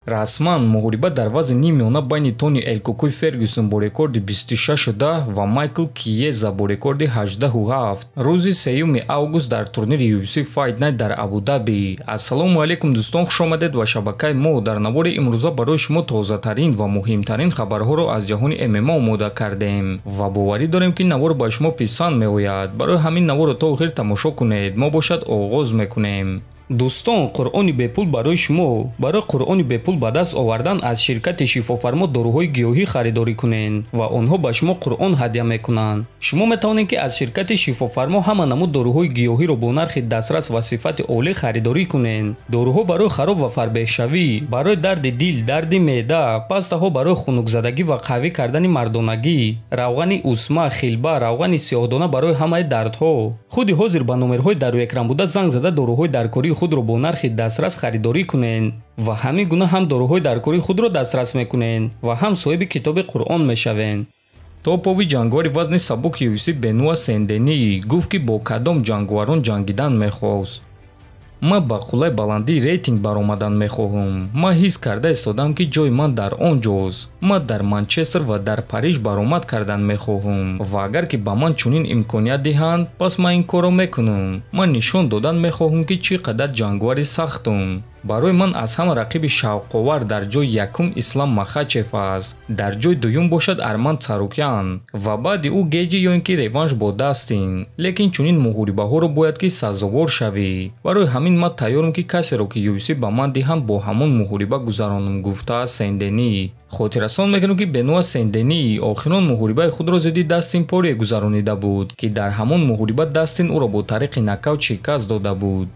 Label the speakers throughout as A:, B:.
A: расман муҳориба дар вазни нимёна байни Тони Элкокои Фергюсон бо рекорди 26 ва Майкл Киеза бо рекорди 18.7 рӯзи 3 август дар турнири UFC Fight Night дар Абу-Даби. Ассалому алайкум дӯстон, хушомадед ва шабакаи мо. Дар навори имрӯза барои шумо тозатарин ва муҳимтарин хабарҳоро аз ҷаҳони ММА омода кардем ва боварӣ дорем ки навор ба шумо писанд меояд. Барои ҳамин наворро то охир тамошо кунед. Мо бошад оғоз мекунем. дӯстон, қуръони бепул барои шумо. Барои қуръони бепул ба даст овардан аз ширкати шифофармо доруҳои гиёҳӣ харидорӣ кунед ва онҳо ба шумо қуръон ҳадя мекунанд. Шумо метавонед ки аз ширкати шифофармо ҳама намуд доруҳои гиёҳиро бо нархи дастрас ва сифати олӣ харидорӣ кунед. Доруҳо барои хароб ва фарбеҳшавӣ, барои дарди дил, дарди меъда, пастаҳо барои хунукзадагӣ ва қавӣ кардани мардонагӣ, равғани усма, хилба, равғани сиёҳдона барои ҳамаи дардҳо. Худи ҳозир ба номерҳои дар рӯи экран буда занг зада доруҳои даркории худро бо нархи дастрас харидорӣ кунед ва ҳамин гуна ҳам доруҳои даркории худро дастрас мекунед ва ҳам соҳиби китоби қуръон мешавед. Топови ҷангвари вазни сабуки UFC Бенуа Сендени гуфт ки бо кадом ҷангварон ҷангидан мехост. ман ба қуллаи баландии рейтинг баромадан мехоҳам. ман ҳис карда истодам ки ҷои ман дар он ҷост. ман дар Манчестер ва дар Париж баромад кардан мехоҳам ва агар ки ба ман чунин имконият диҳанд, пас ман ин корро мекунам. ман нишон додан мехоҳам ки чӣ қадар ҷангвари сахтам. барои ман аз ҳама рақиби шавқовар дар ҷои якум Ислам Махачев аст, дар ҷои дуюм бошад Арманд Царукян ва баъди ӯ Геҷи ё ин ки реванш бо Дастин. лекин чунин муҳорибаҳоро бояд ки сазовор шавӣ. барои ҳамин ман тайёрам ки касеро ки UFC ба ман диҳанд бо ҳамон муҳориба гузаронам, гуфтааст Сендени. хотиррасон мекунем ки Бенуа Сендени охирон муҳорибаи худро зидди Дастин Порье гузаронида буд ки дар ҳамон муҳориба Дастин ӯро бо тариқи нокаут шикаст дода буд.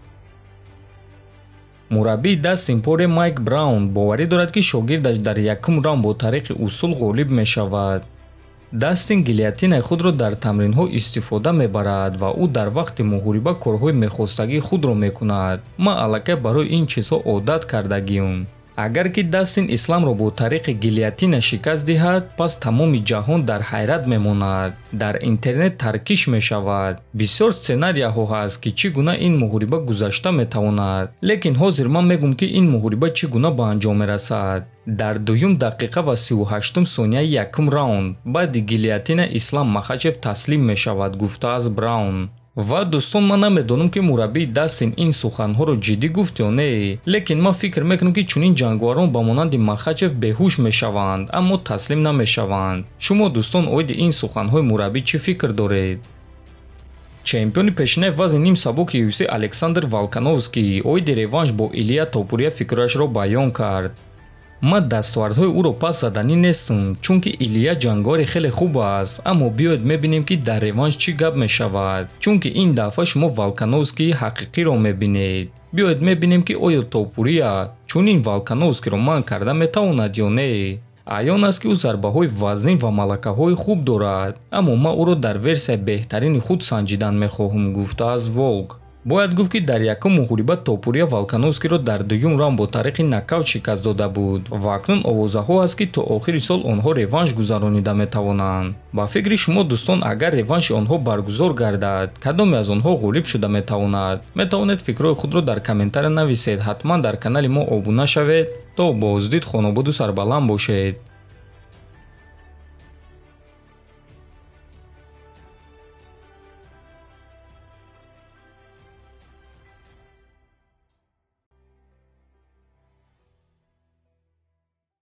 A: мураббии Дастин Порье Майк Браун боварӣ дорад ки шогирдаш дар якум раунд бо тариқи усул ғолиб мешавад. Дастин гильотинаи худро дар тамринҳо истифода мебарад ва ӯ дар вақти муҳориба корҳои мехостагии худро мекунад. ман аллакай барои ин чизҳо одат кардагиам. агар ки Дастин Исламро бо тариқи гильотина шикаст диҳад, пас тамоми ҷаҳон дар ҳайрат мемонад. дар интернет таркиш мешавад. бисёр сценарияҳо ҳаст ки чӣ гуна ин муҳориба гузашта метавонад, лекин ҳозир ман мегӯям ки ин муҳориба чӣ гуна ба анҷом мерасад. дар 2 дақиқа ва 38 сонияи якум раунд баъди гильотина Ислам Махачев таслим мешавад, гуфтааст Браун. ва дӯстон, ман намедонам ки мураббии Дастин ин суханҳоро ҷиддӣ гуфт ё не, лекин ман фикр мекунам ки чунин ҷангварон ба монанди Махачев беҳуш мешаванд, аммо таслим намешаванд. шумо дӯстон оиди ин суханҳои мураббӣ чӣ фикр доред? чемпиони пешинаи вазни ним сабуки UFC Александр Волконовски оиди реванш бо Илия Топурия фикрашро баён кард. ман дастовардҳои ӯро пас заданӣ нестам, чунки Илия ҷангвари хеле хуб аст, аммо биёед мебинем ки дар реванш чӣ гап мешавад, чунки ин дафъа шумо Волконовскии ҳақиқиро мебинед. биёед мебинем ки оё Топурия чунин Волконовскиро манъ карда метавонад ё не. аён аст ки ӯ зарбаҳои вазнин ва малакаҳои хуб дорад, аммо ман ӯро дар версияи беҳтарини худ санҷидан мехоҳам, гуфтааст Волк. бояд гуфт ки дар якум муҳориба Топурия Волконовскиро дар дуюм раунд бо тариқи нокаут шикаст дода буд ва акнун овозаҳо ҳаст ки то охири сол онҳо реванш гузаронида метавонанд. ба фикри шумо дӯстон, агар реванши онҳо баргузор гардад, кадоме аз онҳо ғолиб шуда метавонад? метавонед фикрҳои худро дар комментария нависед. ҳатман дар канали мо обуна шавед. то боздид, хонободу сарбаланд бошед.